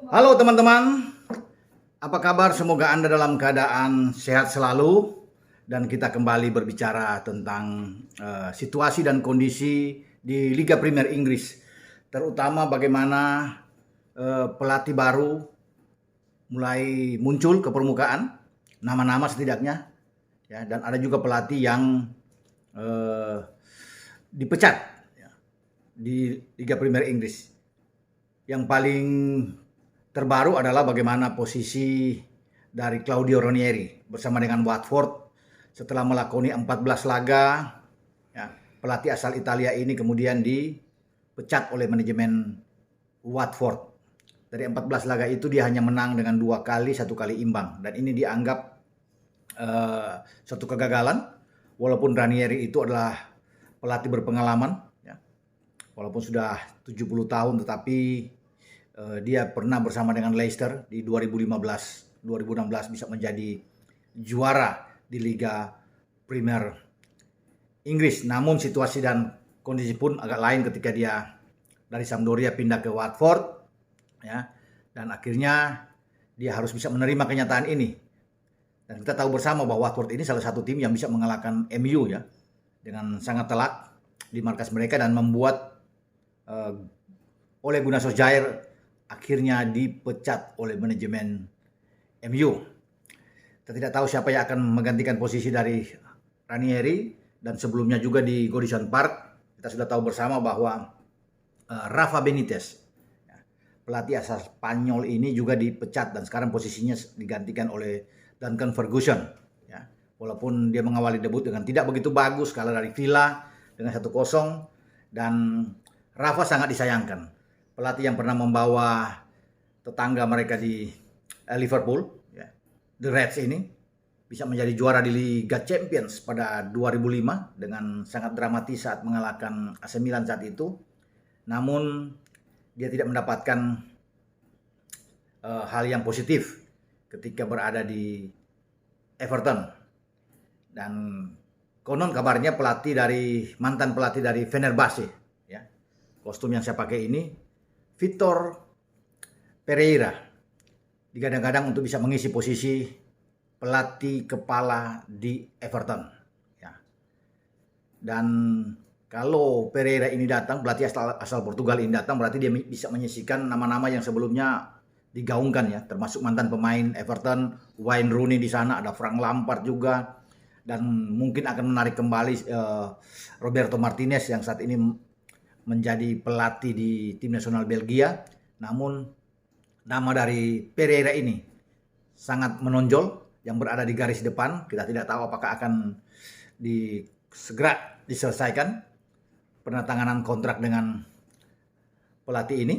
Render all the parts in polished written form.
Halo teman-teman, apa kabar? Semoga Anda dalam keadaan sehat selalu dan kita kembali berbicara tentang situasi dan kondisi di Liga Premier Inggris, terutama bagaimana pelatih baru mulai muncul ke permukaan, nama-nama setidaknya, ya, dan ada juga pelatih yang eh, dipecat ya, di Liga Premier Inggris. Yang paling terbaru adalah bagaimana posisi dari Claudio Ranieri bersama dengan Watford setelah melakoni 14 laga. Ya, pelatih asal Italia ini kemudian dipecat oleh manajemen Watford. Dari 14 laga itu dia hanya menang dengan 2 kali, 1 kali imbang. Dan ini dianggap suatu kegagalan. Walaupun Ranieri itu adalah pelatih berpengalaman, ya. Walaupun sudah 70 tahun tetapi dia pernah bersama dengan Leicester di 2015-2016 bisa menjadi juara di Liga Premier Inggris. Namun situasi dan kondisi pun agak lain ketika dia dari Sampdoria pindah ke Watford, ya. Dan akhirnya dia harus bisa menerima kenyataan ini. Dan kita tahu bersama bahwa Watford ini salah satu tim yang bisa mengalahkan MU, ya, dengan sangat telak di markas mereka dan membuat Ole Gunnar Solskjaer akhirnya dipecat oleh manajemen MU. Kita tidak tahu siapa yang akan menggantikan posisi dari Ranieri, dan sebelumnya juga di Goodison Park kita sudah tahu bersama bahwa Rafa Benitez, pelatih asal Spanyol ini juga dipecat dan sekarang posisinya digantikan oleh Duncan Ferguson. Ya. Walaupun dia mengawali debut dengan tidak begitu bagus kalah dari Villa dengan 1-0, dan Rafa sangat disayangkan. Pelatih yang pernah membawa tetangga mereka di Liverpool, ya, The Reds ini, bisa menjadi juara di Liga Champions pada 2005 dengan sangat dramatis saat mengalahkan AC Milan saat itu. Namun dia tidak mendapatkan hal yang positif ketika berada di Everton. Dan konon kabarnya mantan pelatih dari Fenerbahce, ya, kostum yang saya pakai ini, Vitor Pereira, digadang-gadang untuk bisa mengisi posisi pelatih kepala di Everton. Ya. Dan kalau Pereira ini datang, pelatih asal Portugal ini datang, berarti dia bisa menyisikan nama-nama yang sebelumnya digaungkan, ya, termasuk mantan pemain Everton, Wayne Rooney di sana, ada Frank Lampard juga, dan mungkin akan menarik kembali Roberto Martinez yang saat ini menjadi pelatih di tim nasional Belgia. Namun nama dari Pereira ini sangat menonjol, yang berada di garis depan. Kita tidak tahu apakah akan segera diselesaikan penandatanganan kontrak dengan pelatih ini.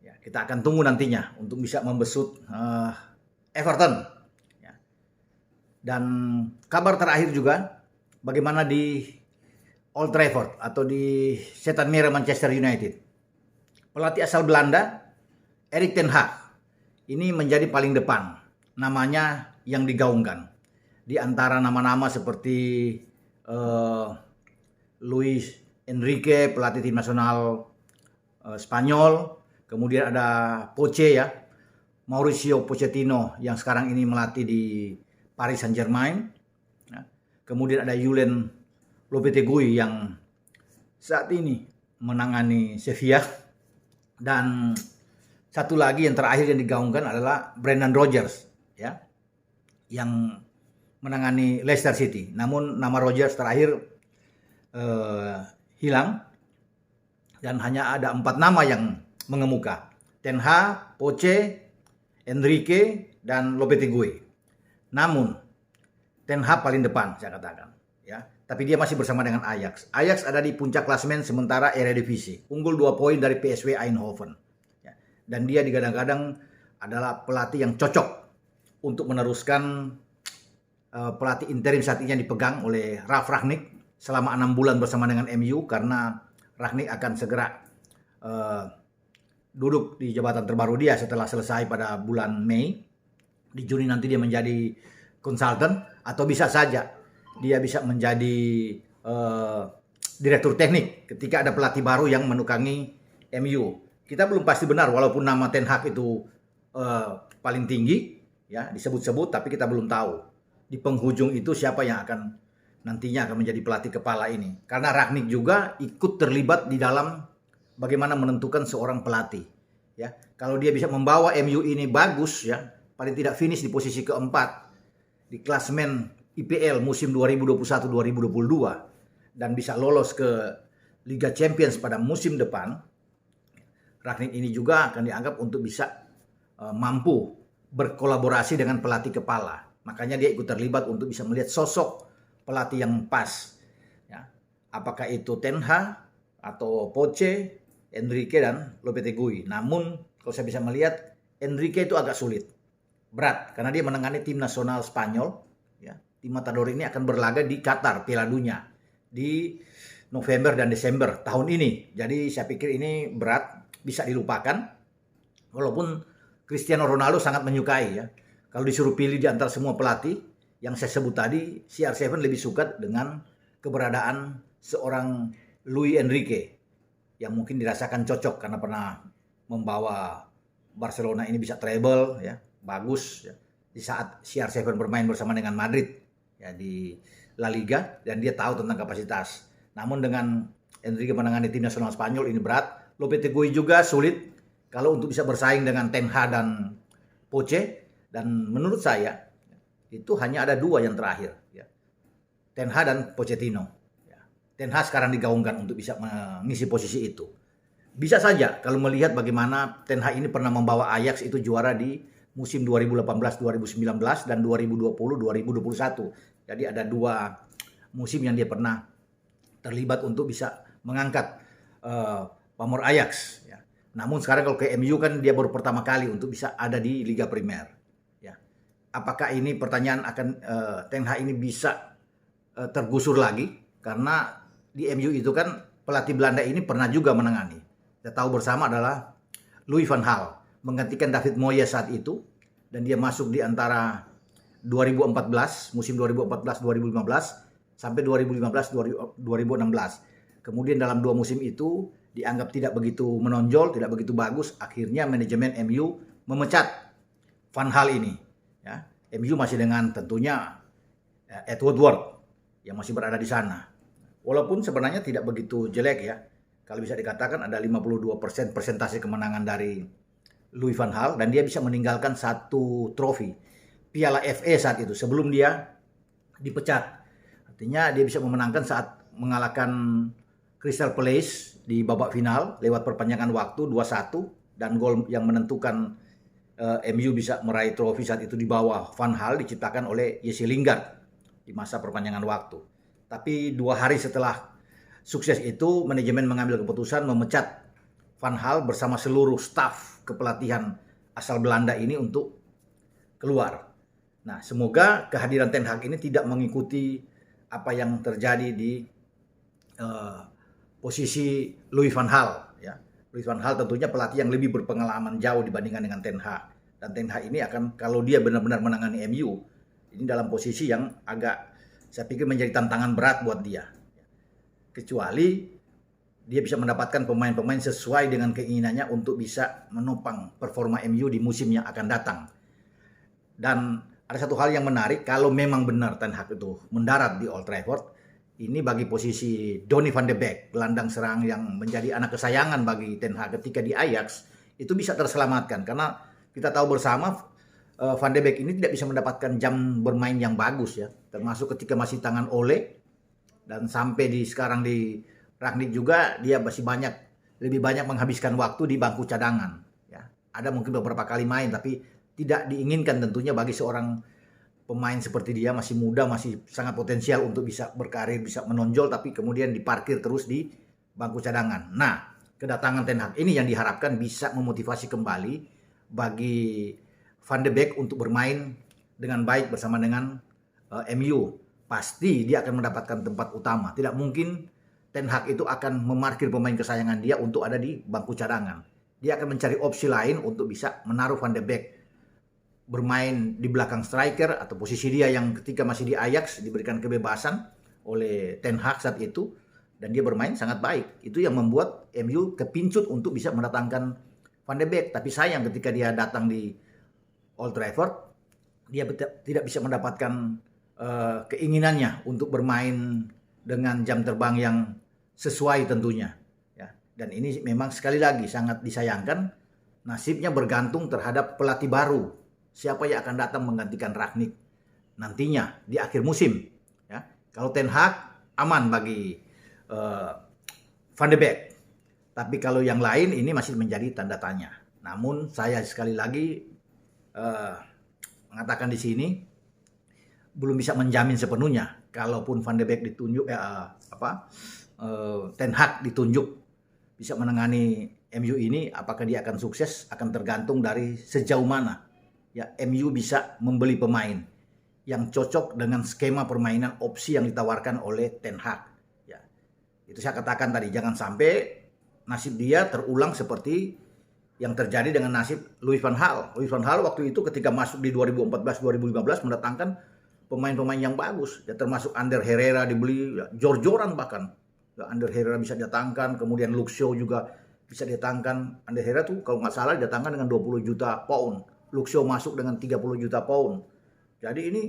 Ya, kita akan tunggu nantinya untuk bisa membesut Everton. Ya. Dan kabar terakhir juga bagaimana di Old Trafford atau di Setan Merah Manchester United. Pelatih asal Belanda, Erik ten Hag, ini menjadi paling depan namanya yang digaungkan. Di antara nama-nama seperti Luis Enrique, pelatih tim nasional Spanyol, kemudian ada Poche, ya, Mauricio Pochettino yang sekarang ini melatih di Paris Saint-Germain. Ya. Kemudian ada Julen Lopetegui yang saat ini menangani Sevilla, dan satu lagi yang terakhir yang digaungkan adalah Brendan Rodgers, ya, yang menangani Leicester City. Namun nama Rodgers terakhir hilang dan hanya ada 4 nama yang mengemuka: Ten Hag, Poche, Enrique, dan Lopetegui. Namun Ten Hag paling depan saya katakan, ya. Tapi dia masih bersama dengan Ajax. Ajax ada di puncak klasemen sementara Eredivisie, unggul 2 poin dari PSV Eindhoven. Ya. Dan dia digadang-gadang adalah pelatih yang cocok untuk meneruskan pelatih interim saat ini yang dipegang oleh Ralf Rangnick selama 6 bulan bersama dengan MU, karena Rangnick akan segera duduk di jabatan terbaru dia setelah selesai pada bulan Mei. Di Juni nanti dia menjadi konsultan, atau bisa saja dia bisa menjadi direktur teknik ketika ada pelatih baru yang menukangi MU. kita belum pasti benar walaupun nama Ten Hag itu paling tinggi ya disebut-sebut, tapi kita belum tahu di penghujung itu siapa yang akan nantinya akan menjadi pelatih kepala ini. Karena Rangnick juga ikut terlibat di dalam bagaimana menentukan seorang pelatih. Ya, kalau dia bisa membawa MU ini bagus ya, paling tidak finish di posisi keempat di klasemen IPL musim 2021-2022 dan bisa lolos ke Liga Champions pada musim depan, Rangnick ini juga akan dianggap untuk bisa mampu berkolaborasi dengan pelatih kepala. Makanya dia ikut terlibat untuk bisa melihat sosok pelatih yang pas. Ya. Apakah itu Ten Hag atau Poche, Enrique dan Lopetegui. Namun kalau saya bisa melihat Enrique itu agak sulit, berat karena dia menangani tim nasional Spanyol. Ya. Tim Matador ini akan berlaga di Qatar Piala Dunia di November dan Desember tahun ini. Jadi saya pikir ini berat, bisa dilupakan. Walaupun Cristiano Ronaldo sangat menyukai ya. Kalau disuruh pilih di antara semua pelatih yang saya sebut tadi, CR7 lebih suka dengan keberadaan seorang Luis Enrique yang mungkin dirasakan cocok karena pernah membawa Barcelona ini bisa treble ya, bagus ya. Di saat CR7 bermain bersama dengan Madrid ya di La Liga dan dia tahu tentang kapasitas. Namun dengan Enrique menangani tim nasional Spanyol ini berat. Lopetegui juga sulit kalau untuk bisa bersaing dengan Ten Hag dan Poche, dan menurut saya itu hanya ada dua yang terakhir, ya. Ten Hag dan Pochettino. Ya. Ten Hag sekarang digaungkan untuk bisa mengisi posisi itu. Bisa saja kalau melihat bagaimana Ten Hag ini pernah membawa Ajax itu juara di musim 2018-2019 dan 2020-2021. Jadi ada dua musim yang dia pernah terlibat untuk bisa mengangkat pamor Ajax. Ya. Namun sekarang kalau ke MU kan dia baru pertama kali untuk bisa ada di Liga Primer. Ya. Apakah ini pertanyaan akan Ten Hag ini bisa tergusur lagi? Karena di MU itu kan pelatih Belanda ini pernah juga menangani. Kita tahu bersama adalah Louis van Gaal menggantikan David Moyes saat itu dan dia masuk di antara 2014, musim 2014-2015 sampai 2015-2016. Kemudian dalam dua musim itu dianggap tidak begitu menonjol, tidak begitu bagus. Akhirnya manajemen MU memecat Van Gaal ini. Ya, MU masih dengan tentunya Ed Woodward yang masih berada di sana. Walaupun sebenarnya tidak begitu jelek ya. Kalau bisa dikatakan ada 52% persentase kemenangan dari Louis van Gaal dan dia bisa meninggalkan satu trofi Piala FA saat itu sebelum dia dipecat. Artinya dia bisa memenangkan saat mengalahkan Crystal Palace di babak final lewat perpanjangan waktu 2-1 dan gol yang menentukan MU bisa meraih trofi saat itu di bawah Van Gaal diciptakan oleh Jesse Lingard di masa perpanjangan waktu. Tapi 2 hari setelah sukses itu manajemen mengambil keputusan memecat Van Gaal bersama seluruh staf kepelatihan asal Belanda ini untuk keluar. Nah, semoga kehadiran Ten Hag ini tidak mengikuti apa yang terjadi di posisi Louis van Gaal ya. Louis van Gaal tentunya pelatih yang lebih berpengalaman jauh dibandingkan dengan Ten Hag. Dan Ten Hag ini akan kalau dia benar-benar menangani MU ini dalam posisi yang agak saya pikir menjadi tantangan berat buat dia. Kecuali dia bisa mendapatkan pemain-pemain sesuai dengan keinginannya untuk bisa menopang performa MU di musim yang akan datang. Dan ada satu hal yang menarik, kalau memang benar Ten Hag itu mendarat di Old Trafford, ini bagi posisi Donny van de Beek, gelandang serang yang menjadi anak kesayangan bagi Ten Hag ketika di Ajax, itu bisa terselamatkan. Karena kita tahu bersama Van de Beek ini tidak bisa mendapatkan jam bermain yang bagus ya. Termasuk ketika masih tangan Ole dan sampai di sekarang di Rangnick juga dia masih lebih banyak menghabiskan waktu di bangku cadangan ya. Ada mungkin beberapa kali main tapi tidak diinginkan tentunya bagi seorang pemain seperti dia, masih muda, masih sangat potensial untuk bisa berkarir, bisa menonjol tapi kemudian diparkir terus di bangku cadangan. Nah, kedatangan Ten Hag ini yang diharapkan bisa memotivasi kembali bagi Van de Beek untuk bermain dengan baik bersama dengan MU. Pasti dia akan mendapatkan tempat utama. Tidak mungkin Ten Hag itu akan memarkir pemain kesayangan dia untuk ada di bangku cadangan. Dia akan mencari opsi lain untuk bisa menaruh Van de Beek bermain di belakang striker atau posisi dia yang ketika masih di Ajax diberikan kebebasan oleh Ten Hag saat itu dan dia bermain sangat baik. Itu yang membuat MU kepincut untuk bisa mendatangkan Van de Beek. Tapi sayang ketika dia datang di Old Trafford, dia tidak bisa mendapatkan keinginannya untuk bermain dengan jam terbang yang sesuai tentunya. Ya. Dan ini memang sekali lagi sangat disayangkan, nasibnya bergantung terhadap pelatih baru. Siapa yang akan datang menggantikan Rangnick nantinya di akhir musim. Ya. Kalau Ten Hag aman bagi Van de Beek. Tapi kalau yang lain ini masih menjadi tanda tanya. Namun saya sekali lagi mengatakan di sini belum bisa menjamin sepenuhnya. Kalaupun Van de Beek ditunjuk, Ten Hag ditunjuk bisa menangani MU ini, apakah dia akan sukses akan tergantung dari sejauh mana ya MU bisa membeli pemain yang cocok dengan skema permainan opsi yang ditawarkan oleh Ten Hag. Ya, itu saya katakan tadi, jangan sampai nasib dia terulang seperti yang terjadi dengan nasib Louis van Gaal. Louis van Gaal waktu itu ketika masuk di 2014-2015 mendatangkan pemain-pemain yang bagus, ya, termasuk Ander Herrera dibeli, ya, jor-joran bahkan. Ya, Ander Herrera bisa didatangkan, kemudian Luke Shaw juga bisa didatangkan. Ander Herrera tuh kalau nggak salah didatangkan dengan 20 juta pound. Luke Shaw masuk dengan 30 juta pound. Jadi ini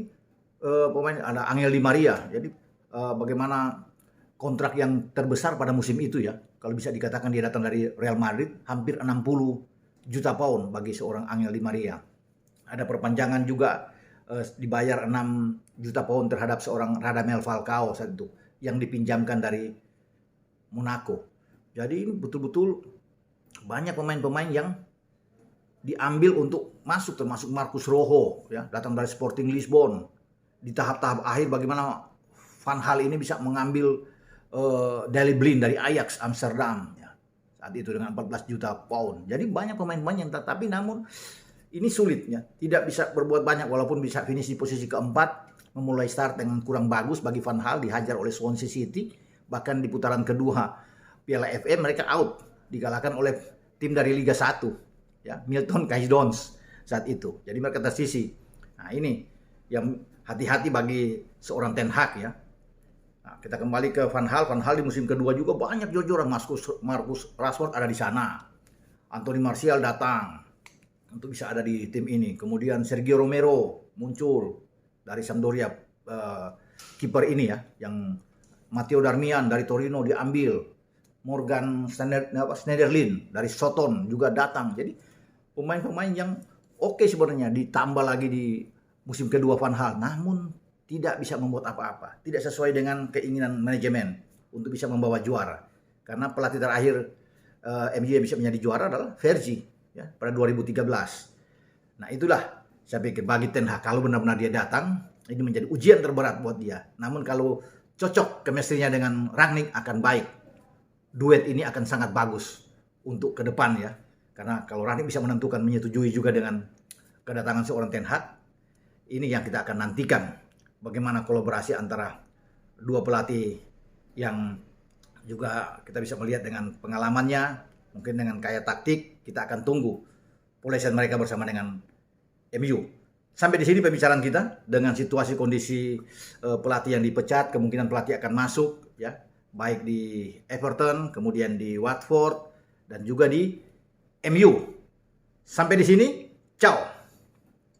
pemain, ada Angel Di Maria. Jadi bagaimana kontrak yang terbesar pada musim itu ya. Kalau bisa dikatakan dia datang dari Real Madrid, hampir 60 juta pound bagi seorang Angel Di Maria. Ada perpanjangan juga dibayar 6 juta pound terhadap seorang Radamel Falcao saat itu yang dipinjamkan dari Monaco. Jadi ini betul-betul banyak pemain-pemain yang diambil untuk masuk, termasuk Marcus Rojo ya, datang dari Sporting Lisbon. Di tahap-tahap akhir bagaimana Van Gaal ini bisa mengambil Daley Blind dari Ajax Amsterdam ya, saat itu dengan 14 juta pound. Jadi banyak pemain-pemain yang tetapi namun ini sulitnya, tidak bisa berbuat banyak walaupun bisa finish di posisi keempat, memulai start dengan kurang bagus bagi Van Gaal, dihajar oleh Swansea City, bahkan di putaran kedua Piala FA mereka out, dikalahkan oleh tim dari Liga 1 ya, Milton Keynes Dons saat itu. Jadi mereka tersisi. Nah, ini yang hati-hati bagi seorang Ten Hag ya. Nah, kita kembali ke Van Gaal. Van Gaal di musim kedua juga banyak jor-joran. Marcus Rashford ada di sana. Anthony Martial datang untuk bisa ada di tim ini. Kemudian Sergio Romero muncul dari Sampdoria, kiper ini ya, yang Matteo Darmian dari Torino diambil. Morgan Schneiderlin dari Soton juga datang. Jadi pemain-pemain yang oke sebenarnya, ditambah lagi di musim kedua Van Gaal, namun tidak bisa membuat apa-apa, tidak sesuai dengan keinginan manajemen untuk bisa membawa juara. Karena pelatih terakhir MU yang bisa menjadi juara adalah Fergie ya, pada 2013. Nah itulah saya pikir bagi Ten Hag, kalau benar-benar dia datang, ini menjadi ujian terberat buat dia. Namun kalau cocok chemistry-nya dengan Rangnick akan baik. Duet ini akan sangat bagus untuk ke depan ya. Karena kalau Rangnick bisa menentukan, menyetujui juga dengan kedatangan seorang Ten Hag, ini yang kita akan nantikan. Bagaimana kolaborasi antara dua pelatih yang juga kita bisa melihat dengan pengalamannya, mungkin dengan kaya taktik, kita akan tunggu polesan mereka bersama dengan MU. Sampai di sini pembicaraan kita dengan situasi kondisi pelatih yang dipecat, kemungkinan pelatih akan masuk ya, baik di Everton, kemudian di Watford dan juga di MU. Sampai di sini, ciao.